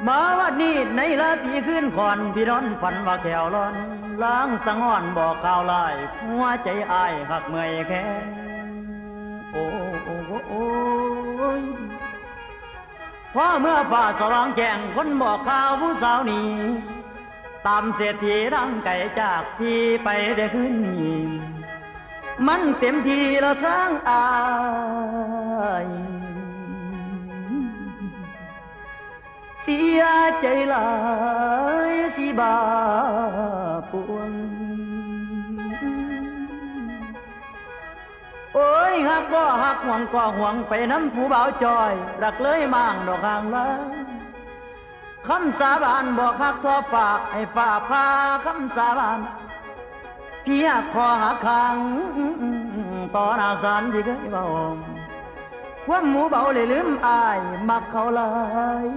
มาวันนี้ในราตรีคืนก่อนพี่นอนฝันว่าแขวร้อนล้างสังหอนบอกข่าวลายหัวใจอายหักเมื่อยแค่โอ้โอ้ยพอเมื่อฝ่าสว่างแจ้งคนบอกข่าวผู้สาวนี้ตามเศรษฐีร่างไก่จากพี่ไปได้คืนนี้มันเต็มทีแล้วทั้งอายเสียใจหลายสิบาปวงโอ้ยหักก็หักห่วงก็ห่วงไปน้ำผู้บ่าวจอยรักเลยมั่งดอกห่างละคำสาบานบอกหักทอฝากให้ฝ่าพาคำสาบานเพียกคอหักขังต่อหน้าศาลที่เคยเบาความหมูเบาเลยลืมอายมักเขาหลาย